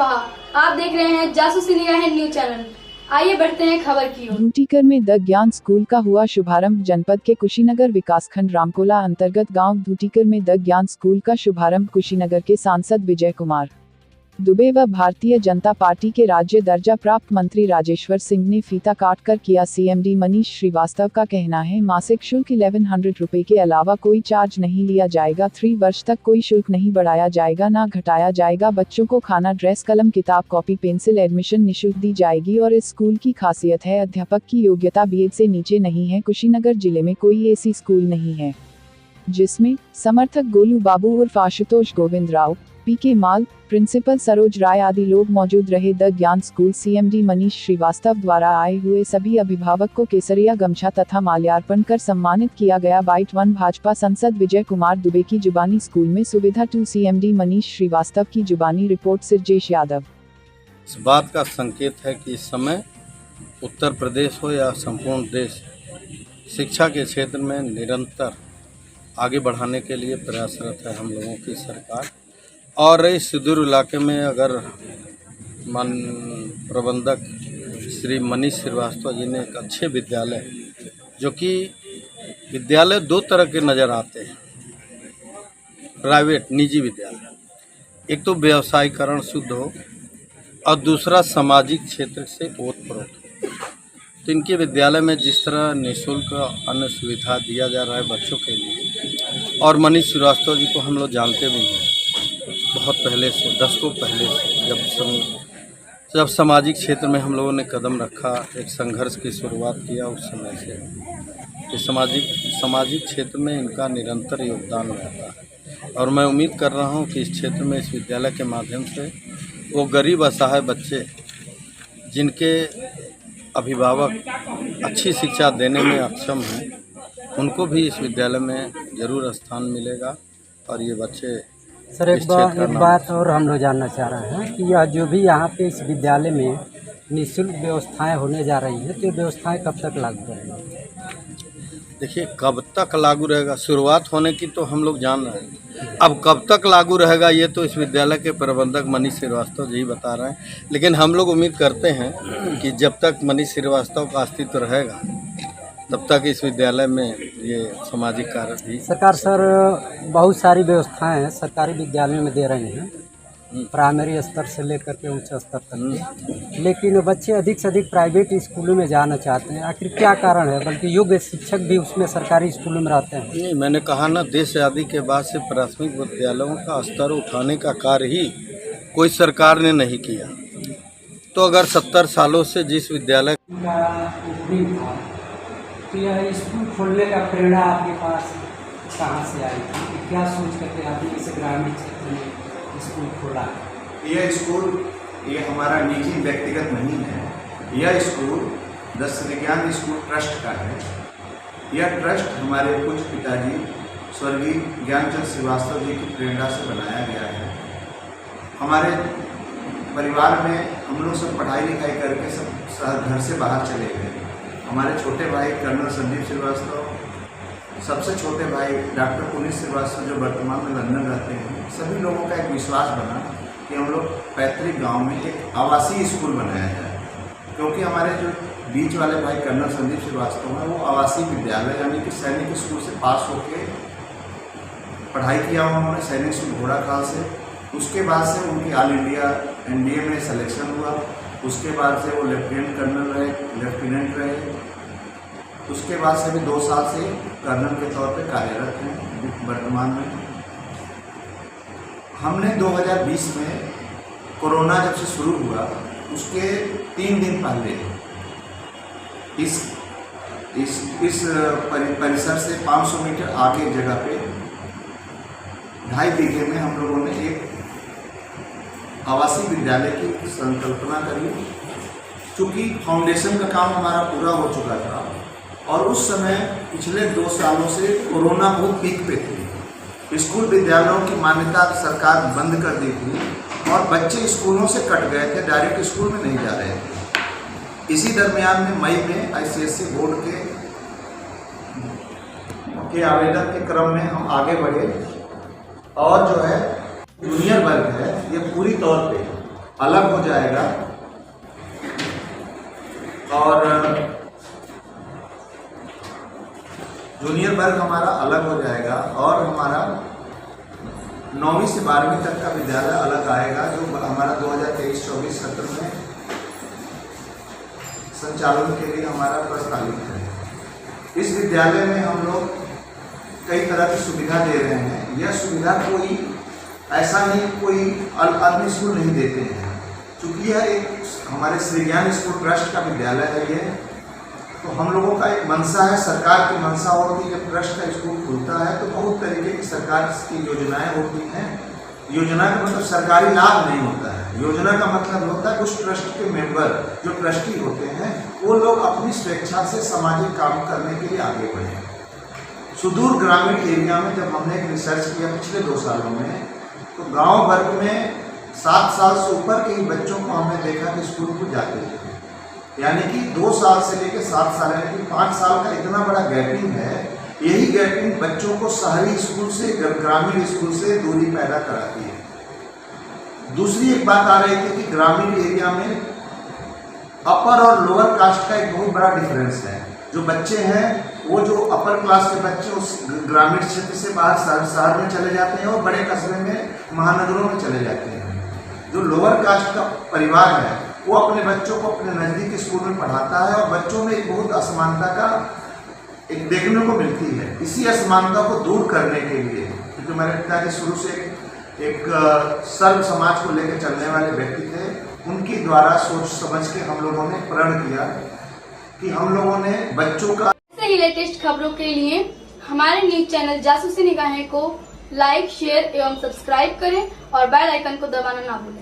कुशवाहा। आप देख रहे हैं जासूसी निगाहें न्यूज चैनल। आइए बढ़ते हैं खबर की ओर। धूटीकर में द ज्ञान स्कूल का हुआ शुभारंभ। जनपद के कुशीनगर विकासखंड रामकोला अंतर्गत गांव धूटीकर में द ज्ञान स्कूल का शुभारंभ कुशीनगर के सांसद विजय कुमार दुबे व भारतीय जनता पार्टी के राज्य दर्जा प्राप्त मंत्री राजेश्वर सिंह ने फीता काटकर किया। सीएमडी मनीष श्रीवास्तव का कहना है, मासिक शुल्क 1100 रुपए के अलावा कोई चार्ज नहीं लिया जाएगा। 3 वर्ष तक कोई शुल्क नहीं बढ़ाया जाएगा ना घटाया जाएगा। बच्चों को खाना, ड्रेस, कलम, किताब, कॉपी, पेंसिल, एडमिशन निःशुल्क दी जाएगी। और इस स्कूल की खासियत है, अध्यापक की योग्यता बीएड से नीचे नहीं है। कुशीनगर जिले में कोई ऐसी स्कूल नहीं है जिसमें समर्थक गोलू बाबू उर्फ आशुतोष गोविंद राव, पीके माल, प्रिंसिपल सरोज राय आदि लोग मौजूद रहे। द ज्ञान स्कूल सीएमडी मनीष श्रीवास्तव द्वारा आए हुए सभी अभिभावक को केसरिया गमछा तथा माल्यार्पण कर सम्मानित किया गया। बाइट 1 भाजपा सांसद विजय कुमार दुबे की जुबानी। स्कूल में सुविधा 2 सीएमडी मनीष श्रीवास्तव की जुबानी रिपोर्ट सिरजेश यादव। इस बात का संकेत है कि इस समय उत्तर प्रदेश हो या संपूर्ण देश शिक्षा के क्षेत्र में निरंतर आगे बढ़ाने के लिए प्रयासरत है हम लोगों की सरकार। और इस सुदूर इलाके में अगर प्रबंधक श्री मनीष श्रीवास्तव जी ने एक अच्छे विद्यालय, जो कि विद्यालय 2 तरह के नज़र आते हैं, प्राइवेट निजी विद्यालय, एक तो व्यवसायीकरण शुद्ध हो और दूसरा सामाजिक क्षेत्र से ओतप्रोत। तो इनके विद्यालय में जिस तरह निःशुल्क अन्य सुविधा दिया जा रहा है बच्चों के लिए, और मनीष श्रीवास्तव जी को हम लोग जानते भी हैं बहुत पहले से, दशकों पहले से, जब सामाजिक क्षेत्र में हम लोगों ने कदम रखा, एक संघर्ष की शुरुआत किया, उस समय से इस सामाजिक क्षेत्र में इनका निरंतर योगदान रहता है। और मैं उम्मीद कर रहा हूं कि इस क्षेत्र में इस विद्यालय के माध्यम से वो गरीब असहाय बच्चे जिनके अभिभावक अच्छी शिक्षा देने में अक्षम हैं, उनको भी इस विद्यालय में ज़रूर स्थान मिलेगा। और ये बच्चे सर, एक बात और हम लोग जानना चाह रहे हैं कि यह जो भी यहाँ पे इस विद्यालय में निःशुल्क व्यवस्थाएं होने जा रही हैं, तो ये व्यवस्थाएं कब तक लागू रहेंगी? देखिए, कब तक लागू रहेगा, शुरुआत होने की तो हम लोग जान रहे हैं। अब कब तक लागू रहेगा ये तो इस विद्यालय के प्रबंधक मनीष श्रीवास्तव जी बता रहे हैं। लेकिन हम लोग उम्मीद करते हैं कि जब तक मनीष श्रीवास्तव का अस्तित्व रहेगा तब तक इस विद्यालय में ये सामाजिक कार्य भी सरकार सर बहुत सारी व्यवस्थाएं सरकारी विद्यालयों में दे रही हैं, प्राइमरी स्तर से लेकर के उच्च स्तर तक, लेकिन बच्चे अधिक से अधिक प्राइवेट स्कूलों में जाना चाहते हैं। आखिर क्या कारण है? बल्कि योग्य शिक्षक भी उसमें सरकारी स्कूलों में रहते हैं। नहीं, मैंने कहा ना, देश आजादी के बाद से प्राथमिक विद्यालयों का स्तर उठाने का कार्य ही कोई सरकार ने नहीं किया। तो अगर 70 सालों से जिस विद्यालय तो यह स्कूल खोलने का प्रेरणा आपके पास कहाँ से आई थी? क्या सोच करके आपने इस ग्रामीण क्षेत्र में स्कूल खोला? यह स्कूल ये हमारा निजी व्यक्तिगत नहीं है। यह स्कूल द श्री ज्ञान स्कूल ट्रस्ट का है। यह ट्रस्ट हमारे पूज्य पिताजी स्वर्गीय ज्ञानचंद श्रीवास्तव जी की प्रेरणा से बनाया गया है। हमारे परिवार में हम लोग सब पढ़ाई लिखाई करके सब घर से बाहर चले गए। हमारे छोटे भाई कर्नल संदीप श्रीवास्तव, सबसे छोटे भाई डॉक्टर पुनीत श्रीवास्तव जो वर्तमान में लंदन रहते हैं, सभी लोगों का एक विश्वास बना कि हम लोग पैतृक गांव में एक आवासीय स्कूल बनाया जाए। क्योंकि हमारे जो बीच वाले भाई कर्नल संदीप श्रीवास्तव हैं, वो आवासीय विद्यालय यानी कि सैनिक स्कूल से पास होकर पढ़ाई किया उन्होंने, सैनिक स्कूल घोड़ाखाल से। उसके बाद से उनकी ऑल इंडिया एनडीए में सिलेक्शन हुआ। उसके बाद से वो लेफ्टिनेंट कर्नल रहे, लेफ्टिनेंट रहे। उसके बाद से भी 2 साल से कर्नल के तौर पे कार्यरत हैं वर्तमान में। हमने 2020 में कोरोना जब से शुरू हुआ, उसके 3 दिन पहले इस परिसर से 500 मीटर आगे जगह पे 2.5 बीघे में हम लोगों ने एक आवासीय विद्यालय की संकल्पना करी। चूँकि फाउंडेशन का काम हमारा पूरा हो चुका था और उस समय पिछले 2 सालों से कोरोना बहुत पीक पे थी। स्कूल विद्यालयों की मान्यता सरकार बंद कर दी थी और बच्चे स्कूलों से कट गए थे, डायरेक्ट स्कूल में नहीं जा रहे थे। इसी दरमियान में मई में ICSE बोर्ड के आवेदन के क्रम में हम आगे बढ़े और जो है जूनियर वर्ग है, ये पूरी तौर पे अलग हो जाएगा और जूनियर वर्ग हमारा अलग हो जाएगा और हमारा 9वीं से 12वीं तक का विद्यालय अलग आएगा, जो हमारा 2023-24 सत्र में संचालन के लिए हमारा प्रस्तावित है। इस विद्यालय में हम लोग कई तरह की सुविधा दे रहे हैं। यह सुविधा कोई ऐसा नहीं, कोई अन्य स्कूल नहीं देते हैं, क्योंकि यह एक हमारे श्री ज्ञान स्कूल ट्रस्ट का विद्यालय है। ये तो हम लोगों का एक मंशा है, सरकार की मंशा होती है। जब ट्रस्ट का स्कूल खुलता है तो बहुत तरीके की सरकार की योजनाएं होती हैं। योजना का मतलब सरकारी लाभ नहीं होता है, योजना का मतलब होता है कुछ ट्रस्ट के मेंबर जो ट्रस्टी होते हैं वो लोग अपनी स्वेच्छा से सामाजिक काम करने के लिए आगे बढ़े। सुदूर ग्रामीण एरिया में जब हमने एक रिसर्च किया पिछले 2 सालों में, तो गाँव वर्ग में 7 साल से ऊपर के ही बच्चों को हमने देखा कि स्कूल को जाते थे, यानी कि 2 साल से लेकर 7 साल यानी कि 5 साल का इतना बड़ा गैपिंग है। यही गैपिंग बच्चों को शहरी स्कूल से ग्रामीण स्कूल से दूरी पैदा कराती है। दूसरी एक बात आ रही थी कि ग्रामीण एरिया में अपर और लोअर कास्ट का एक बहुत बड़ा डिफरेंस है। जो बच्चे हैं वो जो अपर क्लास के बच्चे उस ग्रामीण क्षेत्र से बाहर शहर में चले जाते हैं और बड़े कस्बे में महानगरों में चले जाते हैं। जो लोअर कास्ट का परिवार है वो अपने बच्चों को अपने नज़दीकी स्कूल में पढ़ाता है और बच्चों में एक बहुत असमानता का एक देखने को मिलती है। इसी असमानता को दूर करने के लिए, क्योंकि मेरे पिताजी शुरू से एक सर्व समाज को लेकर चलने वाले व्यक्ति थे, उनके द्वारा सोच समझ के हम लोगों ने प्रण किया कि हम लोगों ने बच्चों का ऐसे ही लेटेस्ट खबरों के लिए हमारे न्यूज चैनल जासूसी निगाहें को लाइक, शेयर एवं सब्सक्राइब करें और बेल आइकन को दबाना ना भूलें।